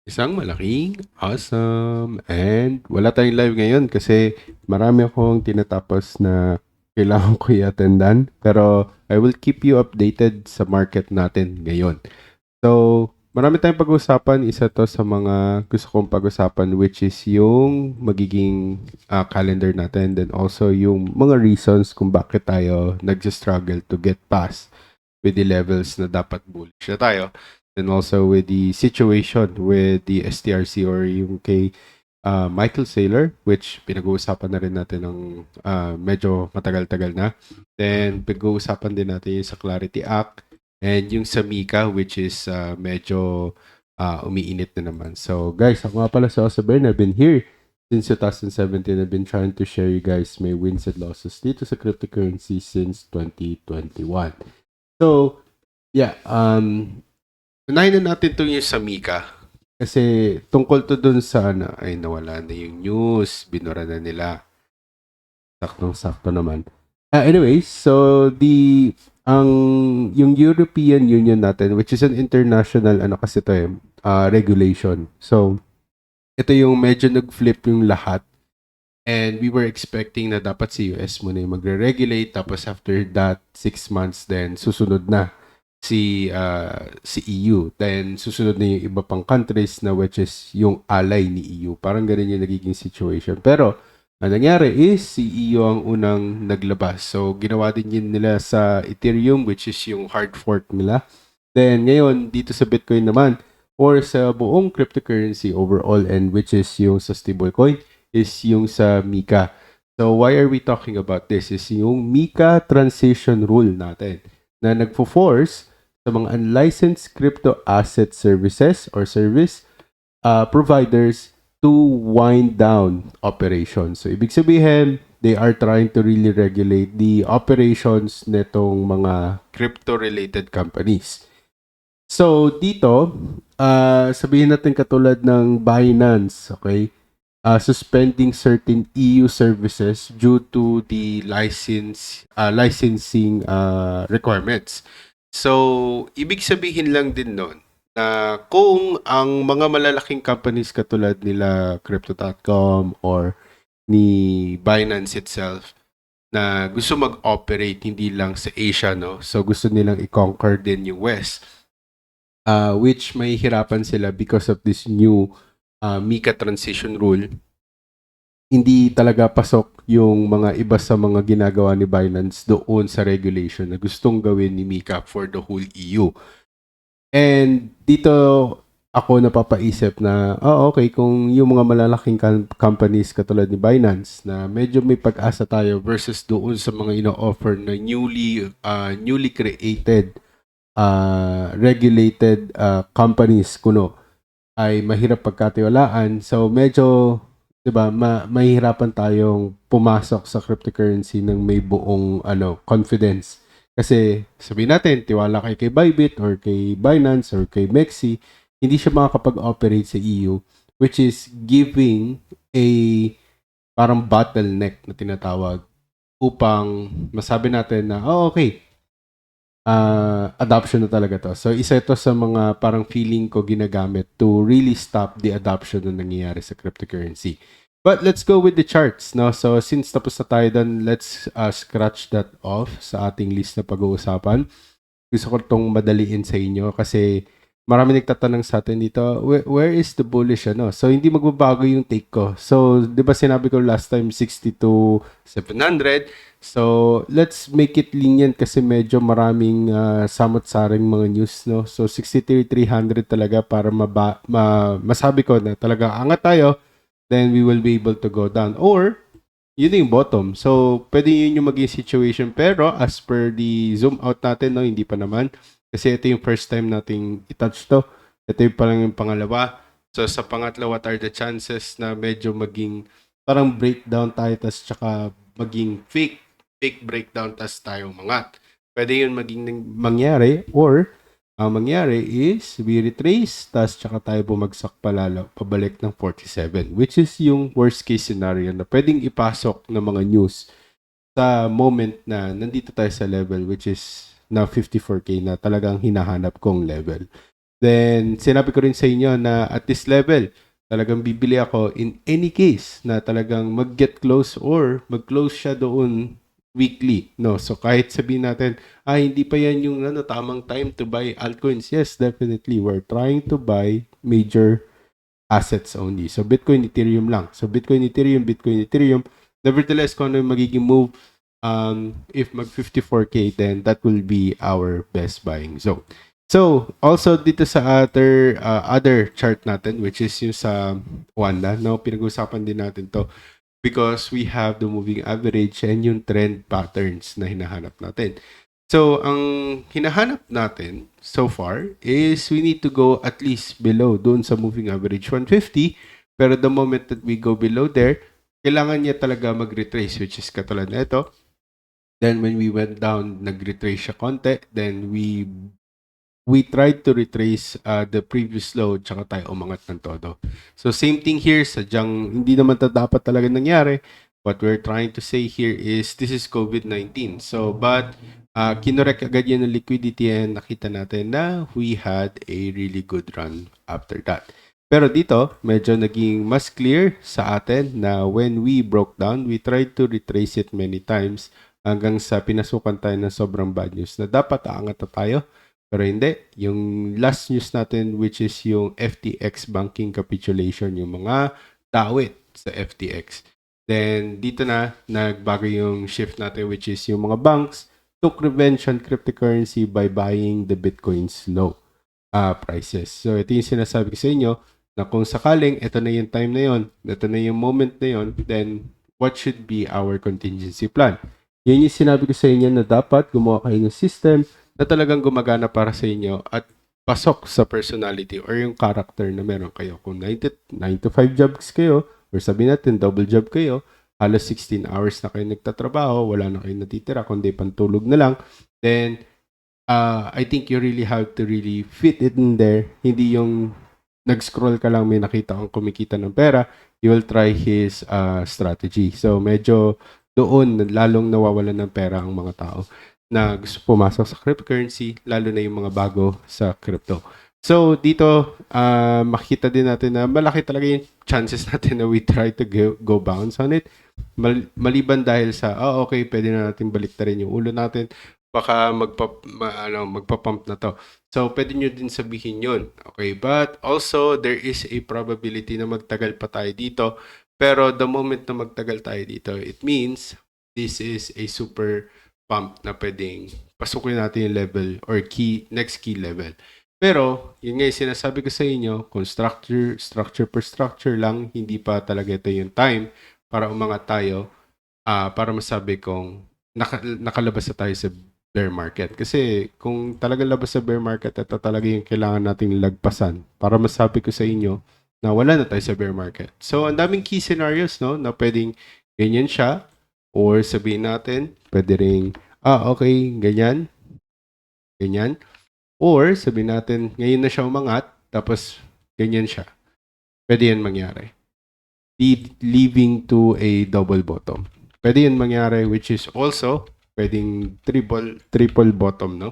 Isang malaking awesome and wala tayong live ngayon kasi marami akong tinatapos na kailangan ko i-attendan pero I will keep you updated sa market natin ngayon. So, marami tayong pag-usapan. Isa to sa mga gusto kong pag-usapan which is yung magiging calendar natin, then also yung mga reasons kung bakit tayo nag-struggle to get past with the levels na dapat bullish na tayo. And also with the situation with the STRC or yung kay Michael Saylor, which pinag-uusapan na rin natin ng medyo matagal-tagal na. Then pag-uusapan din natin yung sa Clarity Act and yung sa Mika, which is medyo umiinit na naman. So guys, ako nga pala si Osabern. I've been here since 2017. I've been trying to share you guys my wins and losses dito sa cryptocurrency since 2021. So, yeah, unahin na natin itong yung sa Mika. Kasi tungkol to dun sa ay nawala na yung news, binura na nila. Saktong-sakto naman. Anyways, so yung European Union natin, which is an international kasi to regulation. So, ito yung medyo nag-flip yung lahat. And we were expecting na dapat si US muna yung magre-regulate, tapos after that 6 months then susunod na si EU. Then susunod na yung iba pang countries na which is yung ally ni EU. Parang ganun yung nagiging situation. Pero ang nangyari is si EU ang unang naglabas. So ginawa din yun nila sa Ethereum, which is yung hard fork nila. Then ngayon dito sa Bitcoin naman or sa buong cryptocurrency overall, and which is yung sa stablecoin is yung sa Mika. So why are we talking about this? Is yung Mika transition rule natin na nagfo-force sa mga unlicensed crypto asset services or service providers to wind down operations. So, ibig sabihin, they are trying to really regulate the operations netong mga crypto-related companies. So, dito, sabihin natin katulad ng Binance, okay? Suspending certain EU services due to the licensing requirements. So, ibig sabihin lang din nun na kung ang mga malalaking companies katulad nila Crypto.com or ni Binance itself na gusto mag-operate hindi lang sa Asia, no? So, gusto nilang i-conquer din yung West. Which may hirapan sila because of this new Mika transition rule. Hindi talaga pasok yung mga iba sa mga ginagawa ni Binance doon sa regulation na gustong gawin ni Mika for the whole EU. And dito ako napapaisip na, okay, kung yung mga malalaking companies katulad ni Binance na medyo may pag-asa tayo versus doon sa mga ino-offer na newly created regulated companies kuno ay mahirap pagkatiwalaan. So medyo 'di ba, mahihirapan tayong pumasok sa cryptocurrency ng may buong confidence. Kasi sabihin natin, tiwala kay Bybit or kay Binance or kay Mexi, hindi siya makakapag-operate sa EU, which is giving a parang bottleneck na tinatawag upang masabi natin na, okay, adoption na talaga to. So, isa ito sa mga parang feeling ko ginagamit to really stop the adoption na nangyayari sa cryptocurrency. But let's go with the charts, no? So, since tapos na tayo dun, let's scratch that off sa ating list na pag-uusapan. Gusto ko itong madaliin sa inyo kasi marami nagtatanong sa atin dito, where is the bullish, So, hindi magbabago yung take ko. So, di ba sinabi ko last time, 60 to 700. So, let's make it lenient kasi medyo maraming samot-saring mga news, no? So, 63,300 talaga para masabi ko na talaga angat tayo, then we will be able to go down. Or, yun yung bottom. So, pwede yun yung maging situation. Pero, as per the zoom out natin, no, hindi pa naman. Kasi ito yung first time nating i-touch to. Ito yung parang yung pangalawa. So, sa pangatlo, what are the chances na medyo maging parang breakdown tayo, tas tsaka maging fake breakdown, tas tayo mangat. Pwede yun maging mangyari, or ang mangyari is we retrace, tas tsaka tayo bumagsak palalo, pabalik ng 47, which is yung worst case scenario na pwedeng ipasok ng mga news sa moment na nandito tayo sa level which is na 54K na talagang hinahanap kong level. Then, sinabi ko rin sa inyo na at this level, talagang bibili ako in any case na talagang mag-get close or mag-close siya doon weekly. No? So, kahit sabihin natin, hindi pa yan yung tamang time to buy altcoins. Yes, definitely. We're trying to buy major assets only. So, Bitcoin, Ethereum lang. So, Bitcoin, Ethereum, Bitcoin, Ethereum. Nevertheless, kung ano yung magiging move, if mag 54K, then that will be our best buying zone. So, also dito sa other chart natin, which is yung sa Wanda, no? Pinag-usapan din natin to because we have the moving average and yung trend patterns na hinahanap natin. So, ang hinahanap natin so far is we need to go at least below doon sa moving average 150. Pero the moment that we go below there, kailangan niya talaga mag-retrace, which is katulad na ito. Then when we went down, nag-retrace siya konti. Then we tried to retrace the previous low, tsaka tayo umangat ng todo. So same thing here, sadyang hindi naman dapat talaga nangyari. What we're trying to say here is this is COVID-19. So but kinorek agad yan ng liquidity and nakita natin na we had a really good run after that. Pero dito, medyo naging mas clear sa atin na when we broke down, we tried to retrace it many times hanggang sa pinasukan tayo ng sobrang bad news na dapat aangat na tayo. Pero hindi. Yung last news natin, which is yung FTX banking capitulation, yung mga tawid sa FTX. Then, dito na, nagbago yung shift natin, which is yung mga banks took revenge on cryptocurrency by buying the Bitcoin's low prices. So, ito yung sinasabi ko sa inyo na kung sakaling ito na yung time na yon, ito na yung moment na yon, then what should be our contingency plan? Yan yung sinabi ko sa inyo na dapat gumawa kayo ng system na talagang gumagana para sa inyo at pasok sa personality or yung character na meron kayo. Kung 9 to 5 jobs kayo, or sabihin natin double job kayo, halos 16 hours na kayo nagtatrabaho, wala na kayo natitira, kundi pantulog na lang, then I think you really have to really fit it in there. Hindi yung nag-scroll ka lang, may nakita kang kumikita ng pera, you will try his strategy. So medyo doon lalong nawawalan ng pera ang mga tao na gusto pumasok sa cryptocurrency, lalo na yung mga bago sa crypto. So, dito, makikita din natin na malaki talaga yung chances natin na we try to go bounce on it. Maliban dahil sa, okay, pwede na natin baliktarin yung ulo natin. Baka magpa-pump na to. So, pwede nyo din sabihin yun. Okay, but also, there is a probability na magtagal pa tayo dito. Pero the moment na magtagal tayo dito, it means this is a super pump na pwedeng pasukin natin yung level or next key level. Pero, yun nga yung sinasabi ko sa inyo, kung structure per structure lang, hindi pa talaga ito yung time para umangat tayo, para masabi kong nakalabas na tayo sa bear market. Kasi kung talaga labas sa bear market, ito talaga yung kailangan nating lagpasan para masabi ko sa inyo na wala na tayo sa bear market. So, ang daming key scenarios, no, na pwedeng ganyan siya, or sabihin natin, pwede ring, okay, ganyan, ganyan. Or sabihin natin, ngayon na siya umangat, tapos ganyan siya. Pwede yan mangyari. Leaving to a double bottom. Pwede yan mangyari, which is also pwedeng triple bottom, no?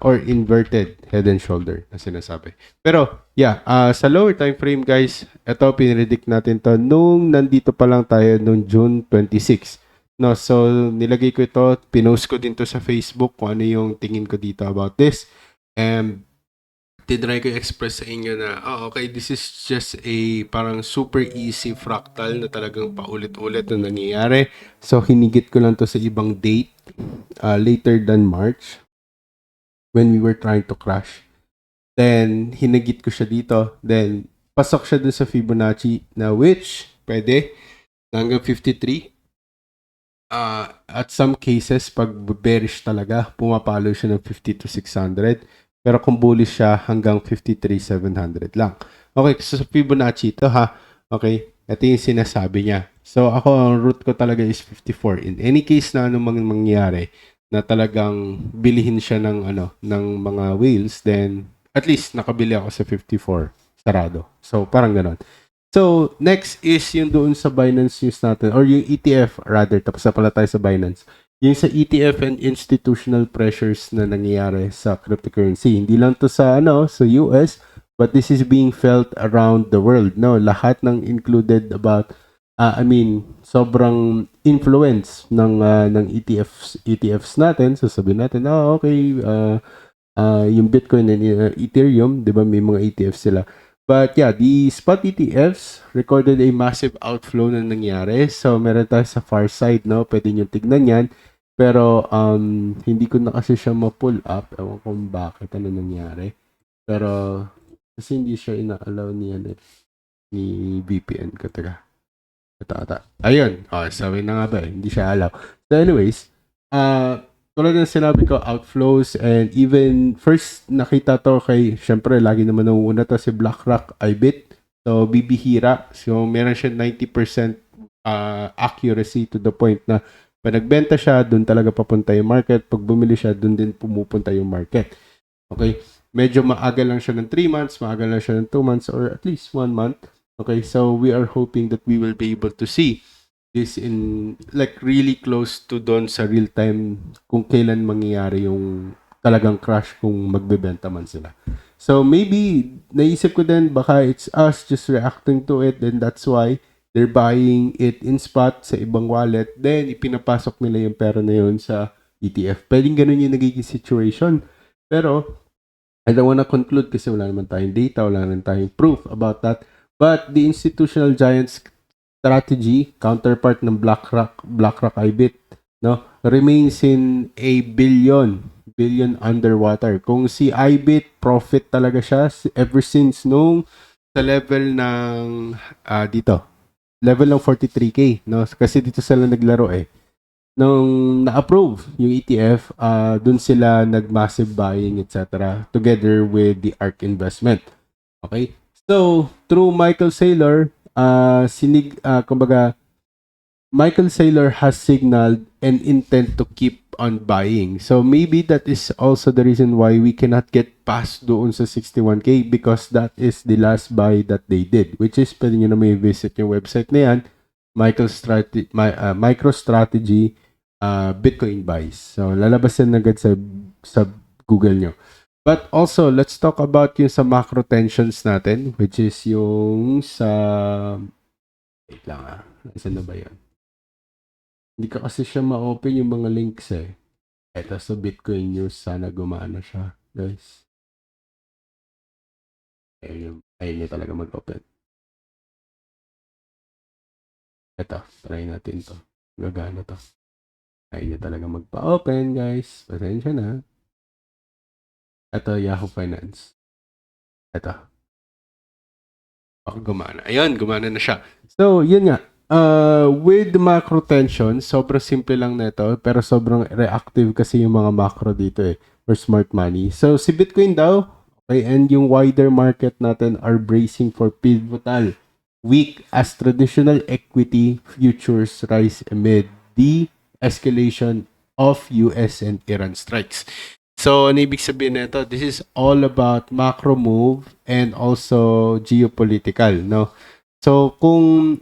Or inverted head and shoulder na sinasabi. Pero, yeah, sa lower time frame, guys, ito, pinredict natin to nung nandito pa lang tayo nung June 26. No, so nilagay ko ito, pinost ko din to sa Facebook kung ano yung tingin ko dito about this. And tinry ko express sa inyo na, okay, this is just a parang super easy fractal na talagang paulit-ulit na nangyayari. So, hinigit ko lang to sa ibang date, later than March, when we were trying to crash. Then, hinagit ko siya dito. Then, pasok siya dun sa Fibonacci na which, pwede, hanggang 53. At some cases, pag bearish talaga, pumapalo siya ng 50 to 600. Pero kung bullish siya, hanggang 53,700 lang. Okay, so sa Fibonacci ito ha. Okay, ito yung sinasabi niya. So ako, ang route ko talaga is 54. In any case na anong mangyari, na talagang bilihin siya ng mga whales, then at least nakabili ako sa 54 sarado. So parang ganon. So, next is yung doon sa Binance news natin, or yung ETF rather, tapos na pala tayo sa Binance. yung sa ETF and institutional pressures na nangyayari sa cryptocurrency. Hindi lang to sa sa US, but this is being felt around the world, no? Lahat ng included about sobrang influence ng ETFs natin. So sabihin natin, okay, yung Bitcoin and Ethereum, 'di ba, may mga ETFs sila. But yeah, the spot ETFs recorded a massive outflow na nangyari. So meron tayo sa far side, no? Pwede niyo tignan 'yan. Pero hindi ko na kasi siya ma-pull up. Ewan ko bakit ano nangyari. Pero kasi hindi siya ina-allow ni VPN ko. Teka. Ito. Ayun. Sabi na nga ba hindi siya allow. So anyways, tulad ng sinabi ko, outflows and even first nakita to kay, syempre lagi naman nauuna to si BlackRock IBIT. So bibihira. So meron siya 90% accuracy to the point na pag nagbenta siya, doon talaga papunta yung market. Pag bumili siya, doon din pumupunta yung market. Okay? Medyo maaga lang siya ng 3 months, maaga lang siya ng 2 months, or at least 1 month. Okay? So, we are hoping that we will be able to see this in, like, really close to doon sa real time kung kailan mangyayari yung talagang crash kung magbebenta man sila. So, maybe, naisip ko din, baka it's us just reacting to it, and that's why they're buying it in spot sa ibang wallet, then ipinapasok nila yung pera na yun sa ETF. Pwedeng ganun yung nagiging situation. Pero, I don't wanna conclude kasi wala naman tayong data, wala naman tayong proof about that. But the institutional giants strategy, counterpart ng BlackRock IBIT, no, remains in a billion underwater. Kung si IBIT, profit talaga siya ever since nung sa level ng dito, level ng 43K, no? Kasi dito sila naglaro nung na-approve yung ETF, dun sila nag-massive buying, etc. together with the ARK investment. Okay? So, through Michael Saylor, kumbaga, Michael Saylor has signaled an intent to keep on buying. So, maybe that is also the reason why we cannot get past doon sa 61K because that is the last buy that they did. Which is, pwede nyo na may visit yung website na yan, MicroStrategy Bitcoin buys. So, lalabas yan agad sa Google nyo. But also, let's talk about yung sa macro tensions natin, which is yung sa... Wait lang Saan na ba yan? Hindi ka kasi siya ma-open yung mga links Ito sa Bitcoin News, sana gumana siya, guys. Ayun niya talaga mag-open. Ito, try natin to. Gagana to. Ayun niya talaga magpa-open, guys. Pasensya na. Ito, Yahoo Finance. Ito. Baka gumana. Ayun, gumana na siya. So, yun nga. With macro tension, sobrang simple lang nito, pero sobrang reactive kasi yung mga macro dito for smart money. So, si Bitcoin daw, okay, and yung wider market natin are bracing for pivotal week as traditional equity futures rise amid the escalation of US and Iran strikes. So, ano ibig sabihin nito? This is all about macro move and also geopolitical, no? So, kung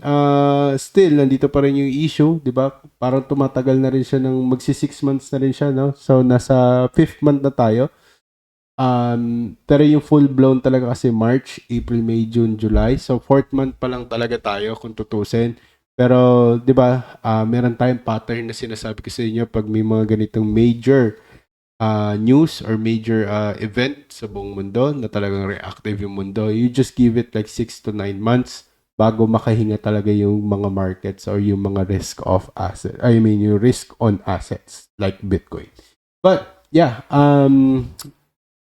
still nandito pa rin yung issue, 'di ba? Parang tumatagal na rin siya ng magsi 6 months na rin siya, no? So, nasa 5th month na tayo. Pero yung full blown talaga kasi March, April, May, June, July. So, 4th month pa lang talaga tayo kung tutusin. Pero, 'di ba? Meron tayong pattern na sinasabi ko sa inyo pag may mga ganitong major news or major event sa buong mundo na talagang reactive yung mundo, you just give it like 6 to 9 months bago makahinga talaga yung mga markets or yung mga risk of asset. Yung risk on assets like Bitcoin. But yeah,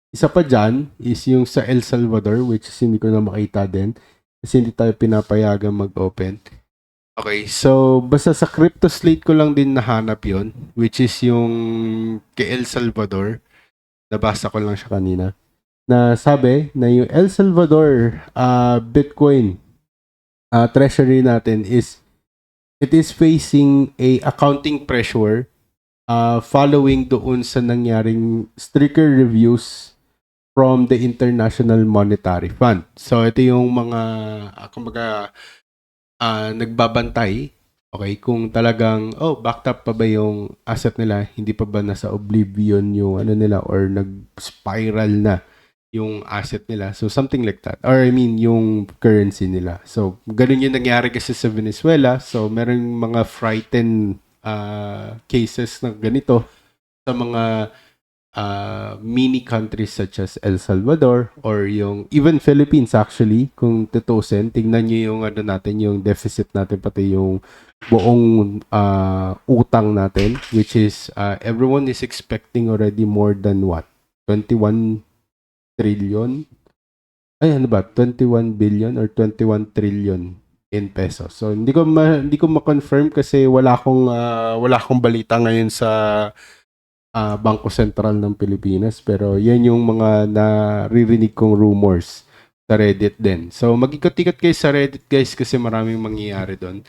isa pa dyan is yung sa El Salvador, which is hindi ko na makita din kasi hindi tayo pinapayagan mag-open. Okay, so basta sa crypto slate ko lang din nahanap yon, which is yung kay El Salvador. Nabasa ko lang siya kanina. Na sabi na yung El Salvador Bitcoin treasury natin it is facing a accounting pressure following doon sa nangyaring stricter reviews from the International Monetary Fund. So ito yung mga kumbaga nagbabantay Okay, kung talagang, backed up pa ba yung asset nila, hindi pa ba nasa oblivion yung ano nila or nag-spiral na yung asset nila. So, something like that. Or I mean, yung currency nila. So, ganun yung nangyari kasi sa Venezuela. So, merong mga frightened cases na ganito sa mga mini countries such as El Salvador or yung even Philippines actually kung tutusin tingnan niyo yung ano natin yung deficit natin pati yung buong utang natin which is everyone is expecting already more than what 21 trillion ay ano ba 21 billion or 21 trillion in pesos. So hindi ko ma-confirm kasi wala akong balita ngayon sa Bangko Sentral ng Pilipinas. Pero yan yung mga naririnig kong rumors sa Reddit din. So mag-ikot-ikot kayo sa Reddit guys kasi maraming mangyayari doon.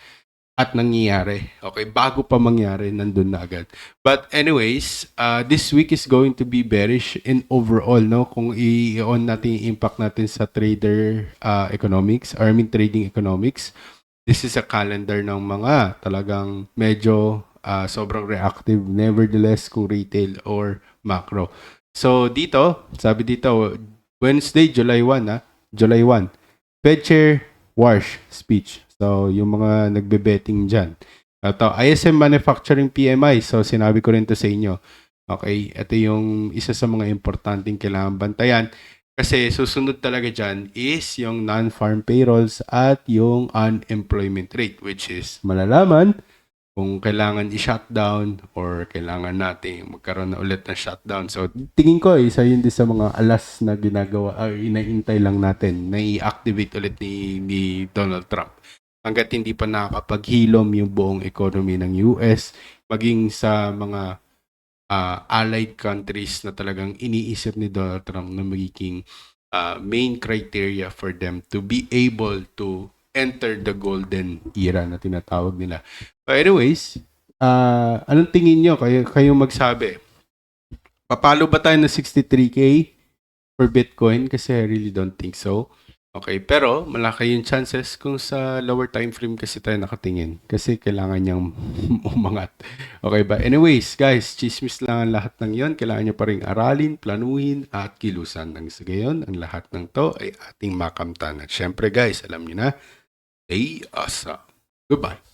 At nangyayari. Okay, bago pa mangyari, nandun na agad. But anyways, this week is going to be bearish in overall, no? Kung i-on natin yung impact natin sa trader economics, or I mean trading economics, this is a calendar ng mga talagang medyo sobrang reactive nevertheless kung retail or macro. So dito, sabi dito, Wednesday, July 1, July 1, Fed Chair Warsh speech. So yung mga nagbe-betting dyan. Ito, ISM Manufacturing PMI. So sinabi ko rin to sa inyo. Okay, ito yung isa sa mga importanteng kailangan bantayan. Kasi susunod talaga dyan is yung non-farm payrolls at yung unemployment rate which is malalaman kung kailangan i-shutdown or kailangan natin magkaroon na ulit ng shutdown. So, tingin ko isa yun din sa mga alas na ginagawa, inaintay lang natin na i-activate ulit ni Donald Trump. Hanggat hindi pa nakapaghilom yung buong economy ng US, maging sa mga allied countries na talagang iniisip ni Donald Trump na magiging main criteria for them to be able to enter the golden era na tinatawag nila. But anyways, anong tingin nyo? Kayo magsabi. Papalo ba tayo ng 63K for Bitcoin? Kasi I really don't think so. Okay, pero malaki yung chances kung sa lower time frame kasi tayo nakatingin. Kasi kailangan niyang umangat. Okay ba? Anyways, guys, chismis lang ang lahat ng yon. Kailangan niyo pa rin aralin, planuhin, at kilusan. Nang sa gayon, ang lahat ng to ay ating makamtan. At syempre guys, alam niyo na, stay awesome. Goodbye.